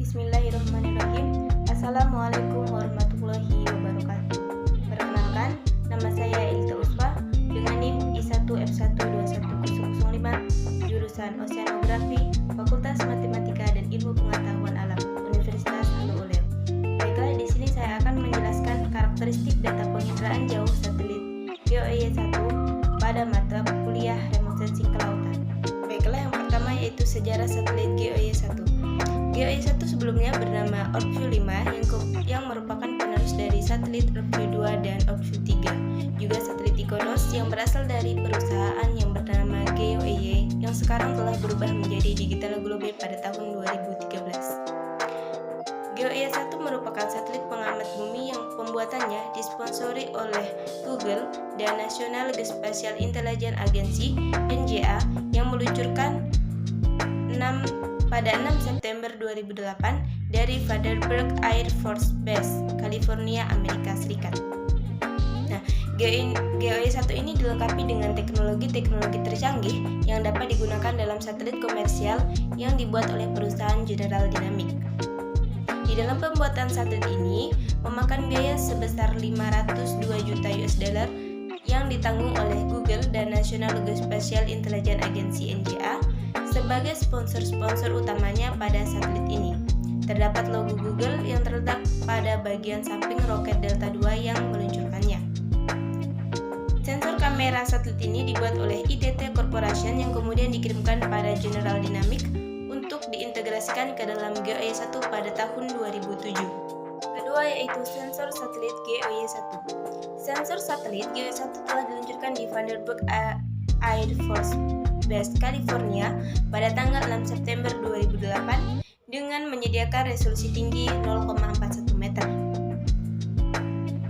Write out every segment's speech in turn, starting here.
Bismillahirrahmanirrahim. Assalamualaikum warahmatullahi wabarakatuh. Perkenalkan, nama saya Elita Usfa dengan NIM I1F1211005, jurusan Oceanografi, Fakultas Matematika dan Ilmu Pengetahuan Alam, Universitas Halu Oleo. Baiklah, di sini saya akan menjelaskan karakteristik data penginderaan jauh satelit GeoEye-1 pada mata kuliah Remote Sensing Kelautan. Baiklah, yang pertama yaitu sejarah satelit GeoEye-1. GeoEye-1 sebelumnya bernama OrbView 5 yang merupakan penerus dari satelit OrbView 2 dan OrbView 3. Juga satelit Ikonos yang berasal dari perusahaan yang bernama GeoEye yang sekarang telah berubah menjadi Digital Globe pada tahun 2013. GeoEye-1 merupakan satelit pengamat bumi yang pembuatannya disponsori oleh Google dan National Geospatial Intelligence Agency (NGA) yang meluncurkan pada 6 September 2008 dari Vandenberg Air Force Base, California, Amerika Serikat. Nah, GeoEye-1 ini dilengkapi dengan teknologi-teknologi tercanggih yang dapat digunakan dalam satelit komersial yang dibuat oleh perusahaan General Dynamics. Di dalam pembuatan satelit ini memakan biaya sebesar 502 juta US dollar yang ditanggung oleh Google dan National Geospatial Intelligence Agency (NGA) sebagai sponsor-sponsor utamanya pada satelit ini. Terdapat logo Google yang terletak pada bagian samping roket Delta II yang meluncurkannya. Sensor kamera satelit ini dibuat oleh ITT Corporation yang kemudian dikirimkan pada General Dynamics untuk diintegrasikan ke dalam GeoEye-1 pada tahun 2007. Kedua yaitu sensor satelit GeoEye-1. Sensor satelit GeoEye-1 telah diluncurkan di Vandenberg Air Force Base, California pada tanggal 6 September 2008 dengan menyediakan resolusi tinggi 0,41 meter.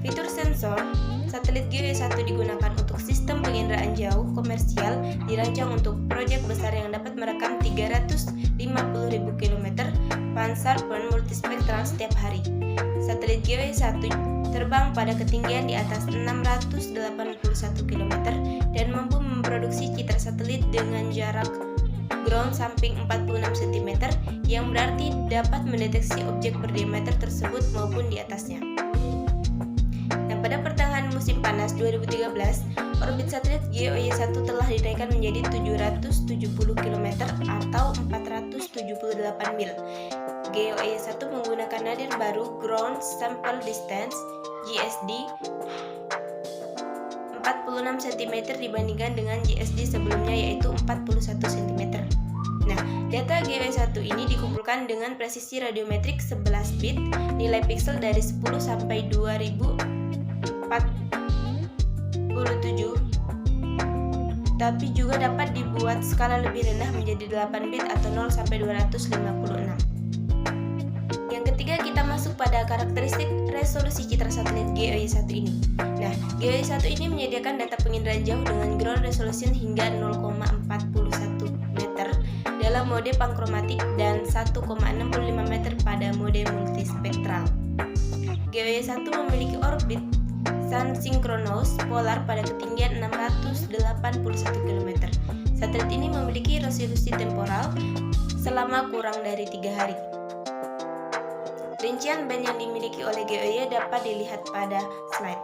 Fitur sensor satelit GeoEye-1 digunakan untuk sistem penginderaan jauh komersial dirancang untuk proyek besar yang dapat merekam 350.000 km Panzerpon multispektral setiap hari. Satelit GeoEye-1 terbang pada ketinggian di atas 681 km dan mampu memproduksi citra satelit dengan jarak ground samping 46 cm yang berarti dapat mendeteksi objek berdiameter tersebut maupun di atasnya. Nah, pada pertengahan musim panas 2013, orbit satelit GeoEye-1 telah dinaikkan menjadi 770 km atau 478 mil. GeoEye-1 menggunakan nadir baru Ground Sample Distance (GSD) 46 cm dibandingkan dengan GSD sebelumnya yaitu 41 cm. Nah, data GeoEye-1 ini dikumpulkan dengan presisi radiometrik 11 bit, nilai pixel dari 10 sampai 2047, tapi juga dapat dibuat skala lebih rendah menjadi 8 bit atau 0 sampai 256. Yang ketiga, kita masuk pada karakteristik resolusi citra satelit GeoEye-1 ini. Nah, GeoEye-1 ini menyediakan data penginderaan jauh dengan ground resolution hingga 0,41 meter dalam mode pankromatik dan 1,65 meter pada mode multispektral. GeoEye-1 memiliki orbit sun-synchronous polar pada ketinggian 681 km. Satelit ini memiliki resolusi temporal selama kurang dari 3 hari. Rincian band yang dimiliki oleh GeoEye dapat dilihat pada slide.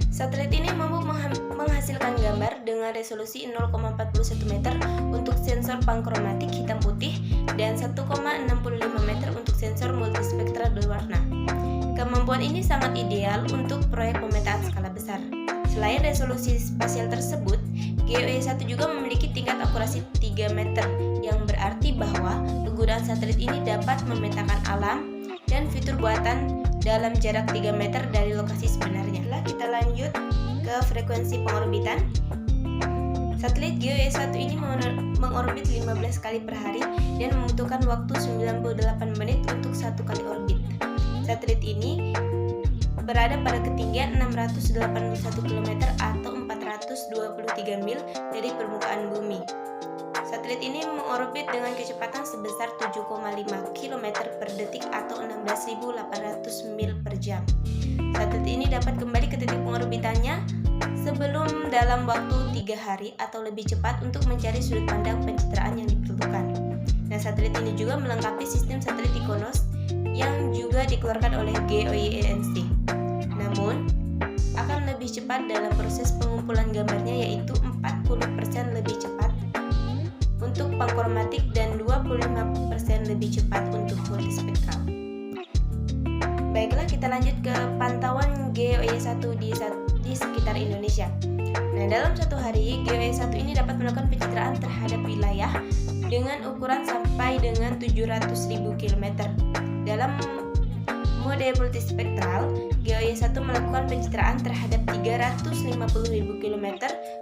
Satelit ini mampu menghasilkan gambar dengan resolusi 0,41 meter untuk sensor pankromatik hitam putih dan 1,65 meter untuk sensor multispektral berwarna. Kemampuan ini sangat ideal untuk proyek pemetaan skala besar. Selain resolusi spasial tersebut, GeoEye-1 juga memiliki tingkat akurasi 3 meter yang berarti bahwa penggunaan satelit ini dapat memetakan alam dan fitur buatan dalam jarak 3 meter dari lokasi sebenarnya. Kita lanjut ke frekuensi pengorbitan. Satelit GeoEye-1 ini mengorbit 15 kali per hari dan membutuhkan waktu 98 menit untuk satu kali orbit. Satelit ini berada pada ketinggian 681 km atau 423 mil dari permukaan bumi. Satelit ini mengorbit dengan kecepatan sebesar 7,5 km per detik atau 16.800 mil per jam. Satelit ini dapat kembali ke titik pengorbitannya sebelum dalam waktu 3 hari atau lebih cepat untuk mencari sudut pandang pencitraan yang diperlukan. Nah, satelit ini juga melengkapi sistem satelit IKONOS yang juga dikeluarkan oleh GOINC. Namun, akan lebih cepat dalam proses pengumpulan gambarnya, yaitu 40% lebih cepat untuk pankromatik dan 25% lebih cepat untuk multispektral. Baiklah, kita lanjut ke pantauan GOI-1 di sekitar Indonesia. Nah, dalam satu hari, GOI-1 ini dapat melakukan pencitraan terhadap wilayah dengan ukuran sampai dengan 700.000 km. Dalam mode multispektral, GOI-1 melakukan pencitraan terhadap 350.000 km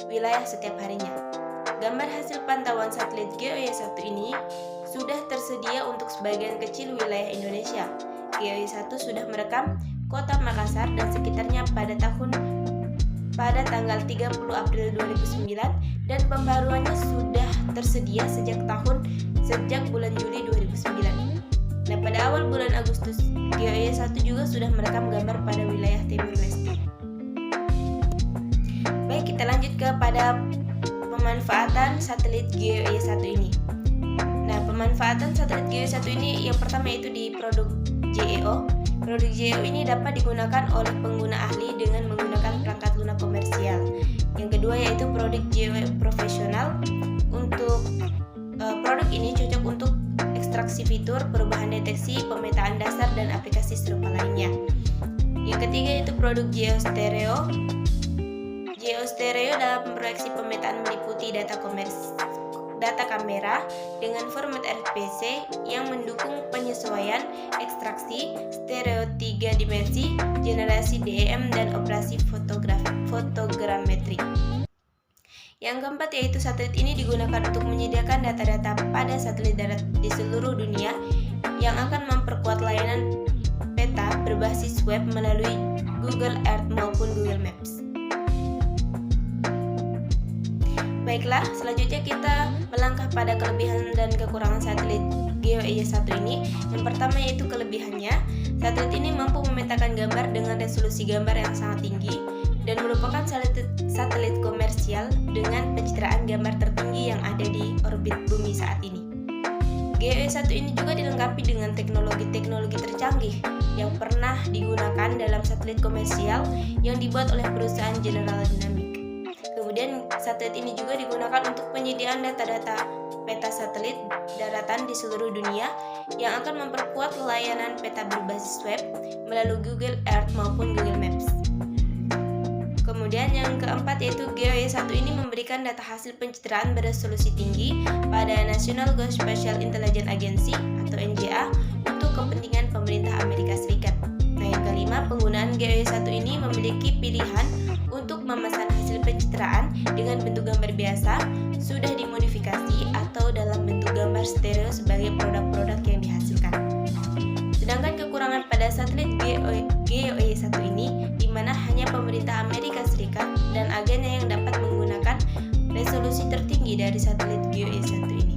wilayah setiap harinya. Gambar hasil pantauan satelit GOI-1 ini sudah tersedia untuk sebagian kecil wilayah Indonesia. GOI-1 sudah merekam kota Makassar dan sekitarnya pada tanggal 30 April 2009 dan pembaruannya sudah tersedia sejak bulan Juli 2009. Nah, pada awal bulan Agustus, GOI-1 juga sudah merekam gambar pada wilayah Timur Leste. Baik, kita lanjut kepada pemanfaatan satelit GOI-1 ini. Nah, pemanfaatan satelit GOI-1 ini yang pertama yaitu di produk GEO. Produk GEO ini dapat digunakan oleh pengguna ahli dengan menggunakan perangkat lunak komersial. Yang kedua yaitu produk GEO profesional. Untuk produk ini cocok untuk ekstraksi fitur, perubahan deteksi, pemetaan dasar, dan aplikasi serupa lainnya. Yang ketiga yaitu produk GEO stereo. GEO stereo dalam memproyeksi pemetaan meliputi data kamera dengan format RPC yang mendukung penyesuaian, ekstraksi, stereo 3 dimensi, generasi DEM, dan operasi fotogrametri. Yang keempat yaitu satelit ini digunakan untuk menyediakan data-data pada satelit darat di seluruh dunia yang akan memperkuat layanan peta berbasis web melalui Google Earth maupun Google Maps. Baiklah, selanjutnya kita melangkah pada kelebihan dan kekurangan satelit GOI-1 ini. Yang pertama yaitu kelebihannya, satelit ini mampu memetakan gambar dengan resolusi gambar yang sangat tinggi dan merupakan satelit komersial dengan pencitraan gambar tertinggi yang ada di orbit bumi saat ini. GOI-1 ini juga dilengkapi dengan teknologi tercanggih yang pernah digunakan dalam satelit komersial yang dibuat oleh perusahaan General Dynamics. Kemudian satelit ini juga digunakan untuk penyediaan data-data peta satelit daratan di seluruh dunia yang akan memperkuat layanan peta berbasis web melalui Google Earth maupun Google Maps. Kemudian yang keempat yaitu GOI-1 ini memberikan data hasil pencitraan beresolusi tinggi pada National Geospatial Intelligence Agency atau NGA untuk kepentingan pemerintah Amerika Serikat. Nah, yang kelima, penggunaan GOI-1 ini memiliki pilihan untuk memesan hasil pencitraan dengan bentuk gambar biasa, sudah dimodifikasi, atau dalam bentuk gambar stereo sebagai produk-produk yang dihasilkan. Sedangkan kekurangan pada satelit GOI-1 ini, di mana hanya pemerintah Amerika Serikat dan agennya yang dapat menggunakan resolusi tertinggi dari satelit GOI-1 ini.